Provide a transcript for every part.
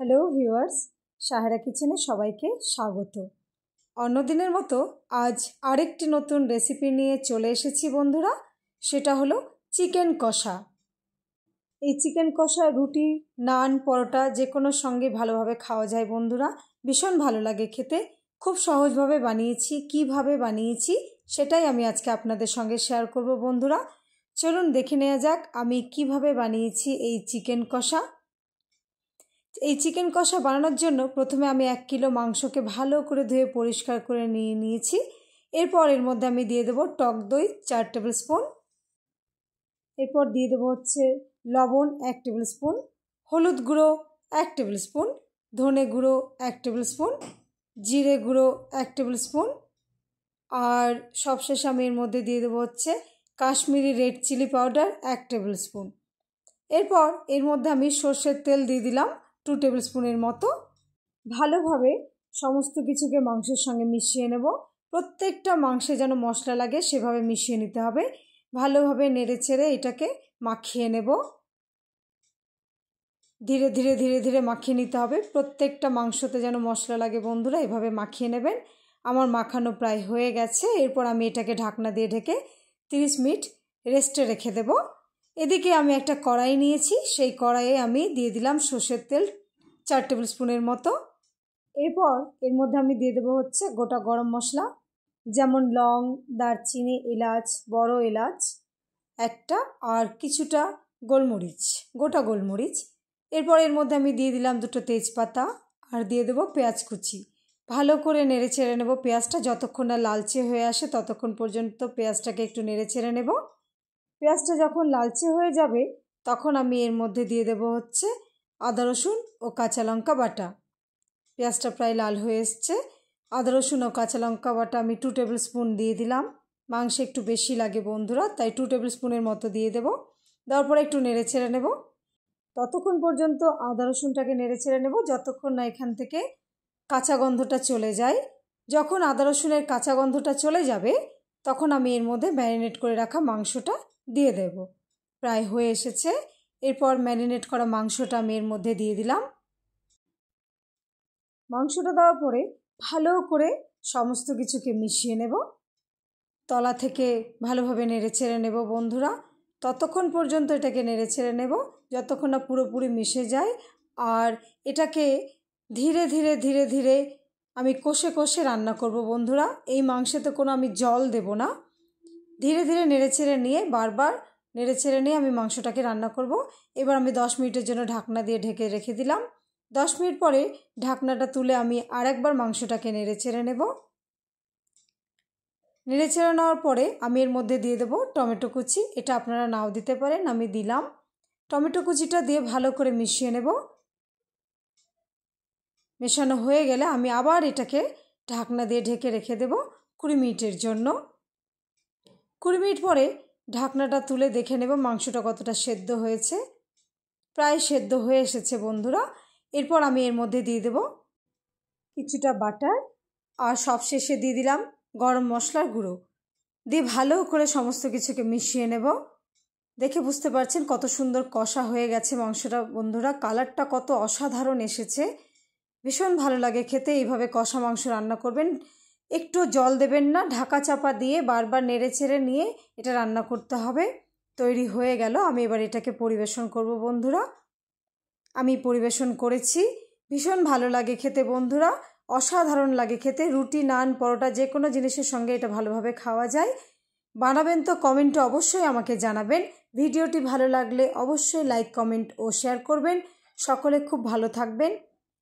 Hello viewers, Sahera কিচেনে সবাইকে স্বাগত। অন্যদিনের মতো আজ আরেকটি নতুন রেসিপি নিয়ে চলে এসেছি বন্ধুরা। সেটা হলো চিকেন কষা। এই চিকেন কষা রুটি, নান, পরোটা যে কোনো সঙ্গে ভালোভাবে খাওয়া যায় বন্ধুরা। ভীষণ ভালো লাগে খেতে। খুব সহজভাবে বানিয়েছি। কিভাবে বানিয়েছি সেটাই আমি আজকে আপনাদের সঙ্গে শেয়ার করব বন্ধুরা। চলুন দেখে নেওয়া যাক আমি কিভাবে বানিয়েছি এই চিকেন কষা। এই চিকেন কষা বানানোর জন্য প্রথমে আমি 1 কিলো মাংসকে ভালো করে ধুয়ে পরিষ্কার করে নিয়েছি। এরপর এর মধ্যে আমি দিয়ে দেবো টক দই 4 টেবিল স্পুন। এরপর দিয়ে দেবো লবণ 1 টেবিল স্পুন, হলুদ গুঁড়ো 1 টেবিল স্পুন, ধনে গুঁড়ো 1 টেবিল স্পুন, জিরে গুঁড়ো 1 টেবিল স্পুন, আর সবশেষে আমি এর মধ্যে দিয়ে দেবো Kashmiri red chilli powder 1 tablespoon. এরপর এর মধ্যে আমি সর্ষের তেল দিয়ে দিলাম 2 টেবিল স্পুনের মতো। ভালোভাবে সমস্ত কিছুকে মাংসের সঙ্গে মিশিয়ে নেব। প্রত্যেকটা মাংসে যেন মশলা লাগে সেভাবে মিশিয়ে নিতে হবে। ভালোভাবে নেড়ে চেড়ে এটাকে মাখিয়ে নেব। ধীরে ধীরে ধীরে ধীরে মাখিয়ে নিতে হবে। প্রত্যেকটা মাংসতে যেন মশলা লাগে বন্ধুরা, এভাবে মাখিয়ে নেবেন। আমার মাখানো প্রায় হয়ে গেছে। এরপর আমি এটাকে ঢাকনা দিয়ে ঢেকে 30 মিনিট রেস্টে রেখে দেব। এদিকে আমি একটা কড়াই নিয়েছি, সেই কড়াইয়ে আমি দিয়ে দিলাম সর্ষের তেল 4 টেবিল স্পুনের মতো। এরপর এর মধ্যে আমি দিয়ে দেবো গোটা গরম মশলা, যেমন লং, দারচিনি, এলাচ, বড় এলাচ একটা, আর কিছুটা গোলমরিচ, গোটা গোলমরিচ। এরপর এর মধ্যে আমি দিয়ে দিলাম 2টো তেজপাতা আর দিয়ে দেবো পেঁয়াজ কুচি। ভালো করে নেড়ে চেড়ে নেব। পেঁয়াজটা যতক্ষণ না লালচে হয়ে আসে ততক্ষণ পর্যন্ত পেঁয়াজটাকে একটু নেড়ে চেড়ে নেব। পেঁয়াজটা যখন লালচে হয়ে যাবে তখন আমি এর মধ্যে দিয়ে দেবো আদা রসুন ও কাঁচা লঙ্কা বাটা। পেঁয়াজটা প্রায় লাল হয়ে এসছে। আদা রসুন ও কাঁচা লঙ্কা বাটা আমি 2 টেবিল স্পুন দিয়ে দিলাম। মাংসে একটু বেশি লাগে বন্ধুরা, তাই 2 টেবিল স্পুনের মতো দিয়ে দেবো। দেওয়ার পরে একটু নেড়ে ছেড়ে নেব। ততক্ষণ পর্যন্ত আদা রসুনটাকে নেড়ে ছেড়ে নেব যতক্ষণ না এখান থেকে কাঁচা গন্ধটা চলে যায়। যখন আদা রসুনের কাঁচা গন্ধটা চলে যাবে তখন আমি এর মধ্যে ম্যারিনেট করে রাখা মাংসটা দিয়ে দেব। প্রায় হয়ে এসেছে। এরপর ম্যারিনেট করা মাংসটা আমি এর মধ্যে দিয়ে দিলাম। মাংসটা দেওয়ার পরে ভালো করে সমস্ত কিছুকে মিশিয়ে নেব। তলা থেকে ভালোভাবে নেড়ে ছেড়ে নেব বন্ধুরা। ততক্ষণ পর্যন্ত এটাকে নেড়ে ছেড়ে নেব যতক্ষণ না পুরোপুরি মিশে যায়। আর এটাকে ধীরে ধীরে ধীরে ধীরে আমি কষে কষে রান্না করব বন্ধুরা। এই মাংসেতে কোনো আমি জল দেব না। ধীরে ধীরে নেড়ে ছেড়ে নিয়ে বারবার নেড়ে ছেড়ে নিয়ে আমি মাংসটাকে রান্না করব। এবার আমি 10 মিনিটের জন্য ঢাকনা দিয়ে ঢেকে রেখে দিলাম। 10 মিনিট পরে ঢাকনাটা তুলে আমি আরেকবার মাংসটাকে নেড়ে ছেড়ে নেব। নেড়ে ছেড়ে নেওয়ার পরে আমি এর মধ্যে দিয়ে দেবো টমেটো কুচি। এটা আপনারা নাও দিতে পারেন, আমি দিলাম। টমেটো কুচিটা দিয়ে ভালো করে মিশিয়ে নেব। মেশানো হয়ে গেলে আমি আবার এটাকে ঢাকনা দিয়ে ঢেকে রেখে দেব 20 মিনিটের জন্য। 20 মিনিট পরে ঢাকনাটা তুলে দেখে নেব মাংসটা কতটা সেদ্ধ হয়েছে। প্রায় সেদ্ধ হয়ে এসেছে বন্ধুরা। এরপর আমি এর মধ্যে দিয়ে দেব কিছুটা বাটার আর সবশেষে দিয়ে দিলাম গরম মশলার গুঁড়ো। দিয়ে ভালো করে সমস্ত কিছুকে মিশিয়ে নেব। দেখে বুঝতে পারছেন কত সুন্দর কষা হয়ে গেছে মাংসটা বন্ধুরা। কালারটা কত অসাধারণ এসেছে। ভীষণ ভালো লাগে খেতে। এইভাবে কষা মাংস রান্না করবেন, একটু জল দেবেন না। ঢাকা চাপা দিয়ে বারবার নেড়ে ছেড়ে নিয়ে এটা রান্না করতে হবে। তৈরি হয়ে গেল। আমি এবার এটাকে পরিবেশন করব বন্ধুরা। আমি পরিবেশন করেছি। ভীষণ ভালো লাগে খেতে বন্ধুরা, অসাধারণ লাগে খেতে। রুটি, নান, পরোটা যে কোনো জিনিসের সঙ্গে এটা ভালোভাবে খাওয়া যায়। বানাবেন তো কমেন্টে অবশ্যই আমাকে জানাবেন। ভিডিওটি ভালো লাগলে অবশ্যই লাইক, কমেন্ট ও শেয়ার করবেন। সকলে খুব ভালো থাকবেন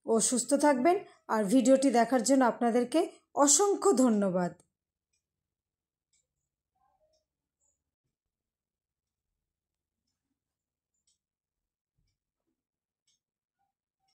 ও সুস্থ থাকবেন। আর ভিডিওটি দেখার জন্য আপনাদেরকে অসংখ্য ধন্যবাদ।